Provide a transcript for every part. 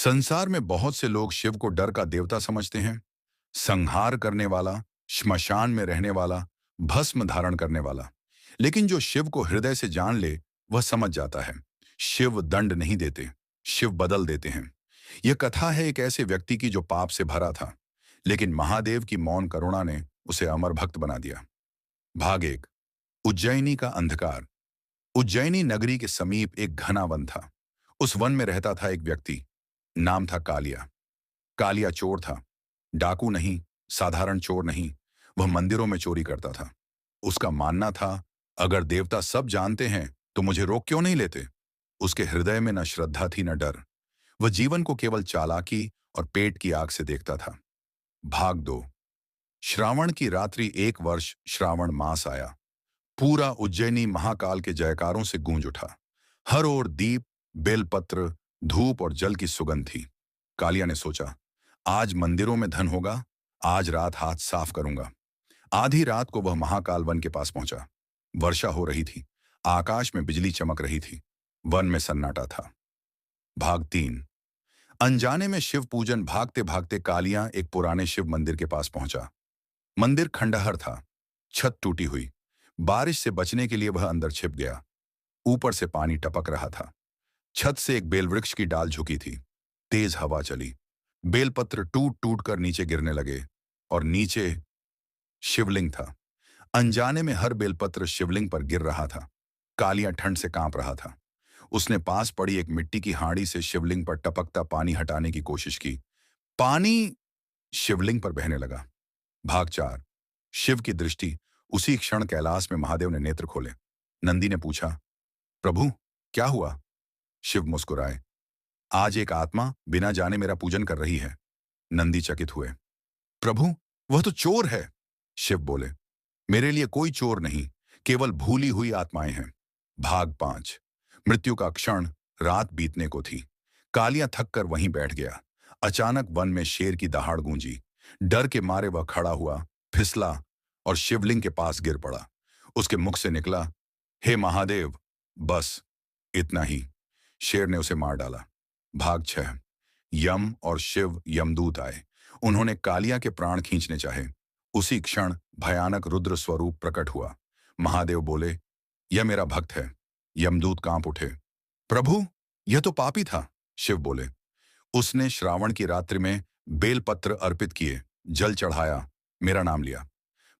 संसार में बहुत से लोग शिव को डर का देवता समझते हैं। संहार करने वाला, श्मशान में रहने वाला, भस्म धारण करने वाला। लेकिन जो शिव को हृदय से जान ले, वह समझ जाता है शिव दंड नहीं देते, शिव बदल देते हैं। यह कथा है एक ऐसे व्यक्ति की जो पाप से भरा था, लेकिन महादेव की मौन करुणा ने उसे अमर भक्त बना दिया। भाग एक। उज्जैनी का अंधकार। उज्जैनी नगरी के समीप एक घना वन था। उस वन में रहता था एक व्यक्ति। नाम था कालिया। कालिया चोर था, डाकू नहीं, साधारण चोर नहीं। वह मंदिरों में चोरी करता था। उसका मानना था, अगर देवता सब जानते हैं तो मुझे रोक क्यों नहीं लेते। उसके हृदय में न श्रद्धा थी न डर। वह जीवन को केवल चालाकी और पेट की आग से देखता था। भाग दो। श्रावण की रात्रि, एक वर्ष श्रावण मास आया। पूरा उज्जैनी महाकाल के जयकारों से गूंज उठा। हर ओर दीप, बेलपत्र, धूप और जल की सुगंध थी। कालिया ने सोचा, आज मंदिरों में धन होगा, आज रात हाथ साफ करूंगा। आधी रात को वह महाकाल वन के पास पहुंचा। वर्षा हो रही थी, आकाश में बिजली चमक रही थी, वन में सन्नाटा था। भाग तीन। अनजाने में शिव पूजन। भागते भागते कालिया एक पुराने शिव मंदिर के पास पहुंचा। मंदिर खंडहर था, छत टूटी हुई। बारिश से बचने के लिए वह अंदर छिप गया। ऊपर से पानी टपक रहा था। छत से एक बेलवृक्ष की डाल झुकी थी। तेज हवा चली। बेलपत्र टूट टूट कर नीचे गिरने लगे और नीचे शिवलिंग था। अनजाने में हर बेलपत्र शिवलिंग पर गिर रहा था। कालिया ठंड से कांप रहा था। उसने पास पड़ी एक मिट्टी की हांडी से शिवलिंग पर टपकता पानी हटाने की कोशिश की। पानी शिवलिंग पर बहने लगा। भाग चार। शिव की दृष्टि। उसी क्षण कैलाश में महादेव ने नेत्र खोले। नंदी ने पूछा, प्रभु, क्या हुआ? शिव मुस्कुराए, आज एक आत्मा बिना जाने मेरा पूजन कर रही है। नंदी चकित हुए। प्रभु, वह तो चोर है। शिव बोले, मेरे लिए कोई चोर नहीं, केवल भूली हुई आत्माएं हैं। भाग पांच। मृत्यु का क्षण। रात बीतने को थी। कालिया थक कर वहीं बैठ गया। अचानक वन में शेर की दहाड़ गूंजी। डर के मारे वह खड़ा हुआ, फिसला और शिवलिंग के पास गिर पड़ा। उसके मुख से निकला, हे महादेव, बस इतना ही। शेर ने उसे मार डाला। भाग छह। यम और शिव यमदूत आए। उन्होंने कालिया के प्राण खींचने चाहे। उसी क्षण भयानक रुद्र स्वरूप प्रकट हुआ। महादेव बोले, यह मेरा भक्त है। यमदूत कांप उठे। प्रभु, यह तो पापी था। शिव बोले, उसने श्रावण की रात्रि में बेलपत्र अर्पित किए, जल चढ़ाया, मेरा नाम लिया।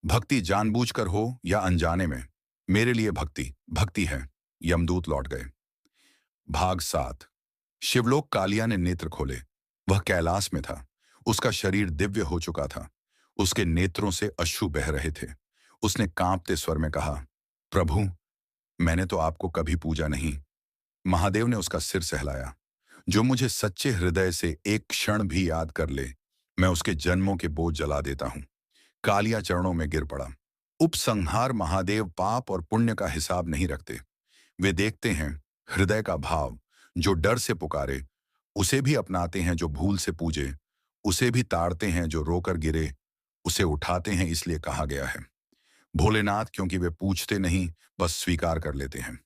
भक्ति जानबूझकर हो या अनजाने में, मेरे लिए भक्ति भक्ति है। यमदूत लौट गए। भाग सात। शिवलोक। कालिया ने नेत्र खोले। वह कैलाश में था। उसका शरीर दिव्य हो चुका था। उसके नेत्रों से अश्रु बह रहे थे। उसने कांपते स्वर में कहा, प्रभु, मैंने तो आपको कभी पूजा नहीं। महादेव ने उसका सिर सहलाया। जो मुझे सच्चे हृदय से एक क्षण भी याद कर ले, मैं उसके जन्मों के बोझ जला देता हूं। कालिया चरणों में गिर पड़ा। उपसंहार। महादेव पाप और पुण्य का हिसाब नहीं रखते। वे देखते हैं हृदय का भाव। जो डर से पुकारे, उसे भी अपनाते हैं। जो भूल से पूजे, उसे भी ताड़ते हैं। जो रोकर गिरे, उसे उठाते हैं। इसलिए कहा गया है भोलेनाथ, क्योंकि वे पूछते नहीं, बस स्वीकार कर लेते हैं।